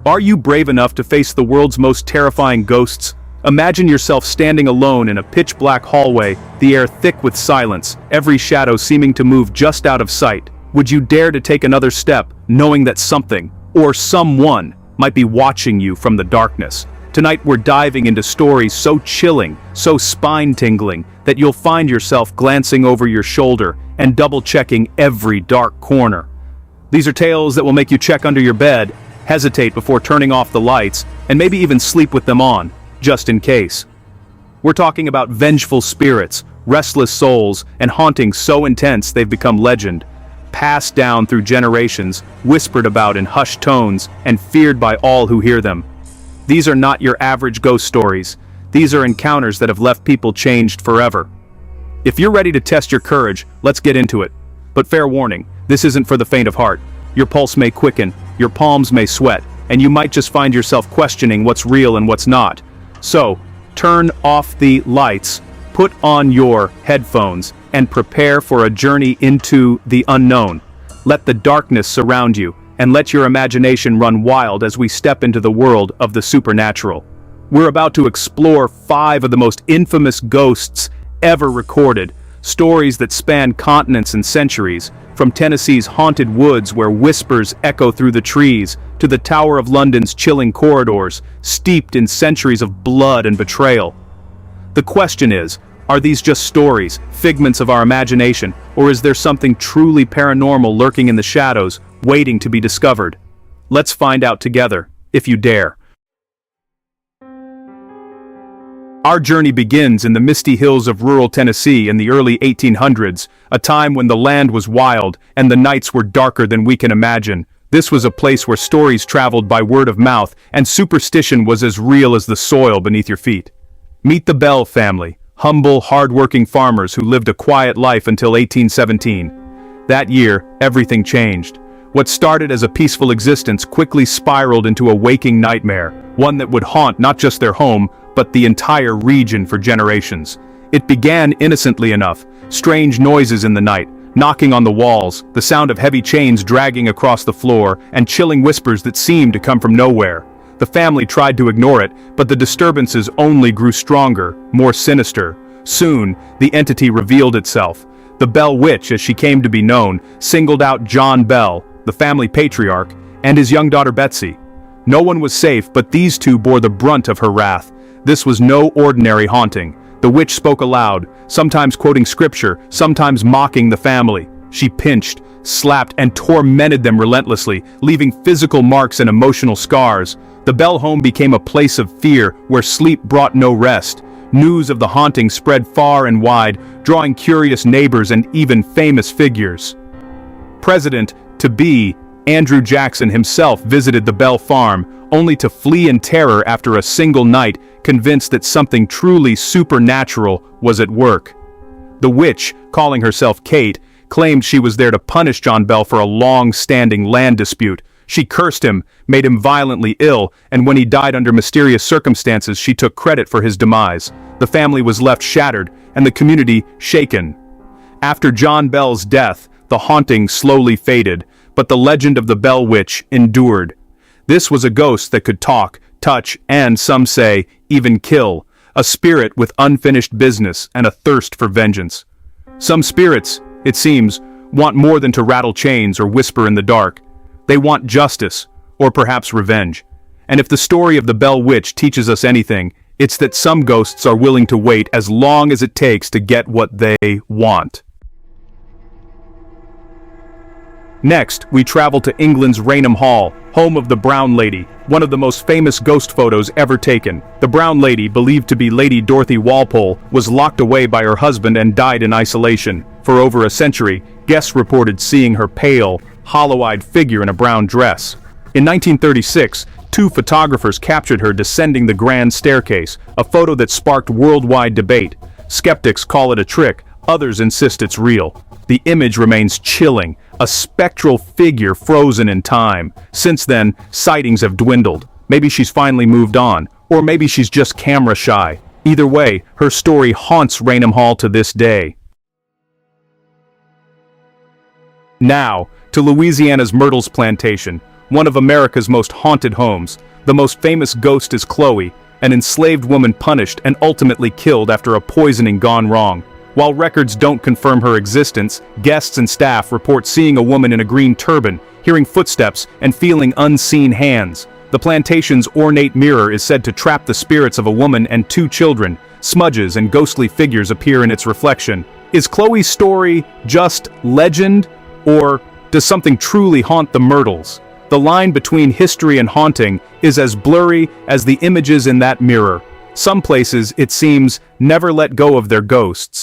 Are you brave enough to face the world's most terrifying ghosts? Imagine yourself standing alone in a pitch-black hallway, the air thick with silence, every shadow seeming to move just out of sight. Would you dare to take another step, knowing that something, or someone, might be watching you from the darkness? Tonight we're diving into stories so chilling, so spine-tingling, that you'll find yourself glancing over your shoulder and double-checking every dark corner. These are tales that will make you check under your bed, hesitate before turning off the lights, and maybe even sleep with them on, just in case. We're talking about vengeful spirits, restless souls, and hauntings so intense they've become legend, passed down through generations, whispered about in hushed tones, and feared by all who hear them. These are not your average ghost stories. These are encounters that have left people changed forever. If you're ready to test your courage, let's get into it. But fair warning, this isn't for the faint of heart. Your pulse may quicken, your palms may sweat, and you might just find yourself questioning what's real and what's not. So, turn off the lights, put on your headphones, and prepare for a journey into the unknown. Let the darkness surround you, and let your imagination run wild as we step into the world of the supernatural. We're about to explore 5 of the most infamous ghosts ever recorded, stories that span continents and centuries, from Tennessee's haunted woods where whispers echo through the trees, to the Tower of London's chilling corridors, steeped in centuries of blood and betrayal. The question is, are these just stories, figments of our imagination, or is there something truly paranormal lurking in the shadows, waiting to be discovered? Let's find out together, if you dare. Our journey begins in the misty hills of rural Tennessee in the early 1800s, a time when the land was wild and the nights were darker than we can imagine. This was a place where stories traveled by word of mouth and superstition was as real as the soil beneath your feet. Meet the Bell family, humble, hard-working farmers who lived a quiet life until 1817. That year, everything changed. What started as a peaceful existence quickly spiraled into a waking nightmare, one that would haunt not just their home, but the entire region for generations. It began innocently enough, strange noises in the night, knocking on the walls, the sound of heavy chains dragging across the floor, and chilling whispers that seemed to come from nowhere. The family tried to ignore it, but the disturbances only grew stronger, more sinister. Soon, the entity revealed itself. The Bell Witch, as she came to be known, singled out John Bell, the family patriarch, and his young daughter Betsy. No one was safe, but these two bore the brunt of her wrath. This was no ordinary haunting. The witch spoke aloud, sometimes quoting scripture, sometimes mocking the family. She pinched, slapped, and tormented them relentlessly, leaving physical marks and emotional scars. The Bell home became a place of fear, where sleep brought no rest. News of the haunting spread far and wide, drawing curious neighbors and even famous figures. President-to-be Andrew Jackson himself visited the Bell farm, only to flee in terror after a single night, convinced that something truly supernatural was at work. The witch, calling herself Kate, claimed she was there to punish John Bell for a long-standing land dispute. She cursed him, made him violently ill, and when he died under mysterious circumstances, she took credit for his demise. The family was left shattered, and the community shaken. After John Bell's death, the haunting slowly faded, but the legend of the Bell Witch endured. This was a ghost that could talk, touch, and, some say, even kill. A spirit with unfinished business and a thirst for vengeance. Some spirits, it seems, want more than to rattle chains or whisper in the dark. They want justice, or perhaps revenge. And if the story of the Bell Witch teaches us anything, it's that some ghosts are willing to wait as long as it takes to get what they want. Next, we travel to England's Rainham Hall, home of the Brown Lady, one of the most famous ghost photos ever taken. The Brown Lady, believed to be Lady Dorothy Walpole, was locked away by her husband and died in isolation. For over a century, guests reported seeing her pale, hollow-eyed figure in a brown dress. In 1936, 2 photographers captured her descending the grand staircase, a photo that sparked worldwide debate. Skeptics call it a trick, others insist it's real. The image remains chilling, a spectral figure frozen in time. Since then, sightings have dwindled. Maybe she's finally moved on, or maybe she's just camera shy. Either way, her story haunts Rainham Hall to this day. Now, to Louisiana's Myrtles Plantation, one of America's most haunted homes. The most famous ghost is Chloe, an enslaved woman punished and ultimately killed after a poisoning gone wrong. While records don't confirm her existence, guests and staff report seeing a woman in a green turban, hearing footsteps, and feeling unseen hands. The plantation's ornate mirror is said to trap the spirits of a woman and 2 children. Smudges and ghostly figures appear in its reflection. Is Chloe's story just legend, or does something truly haunt the Myrtles? The line between history and haunting is as blurry as the images in that mirror. Some places, it seems, never let go of their ghosts.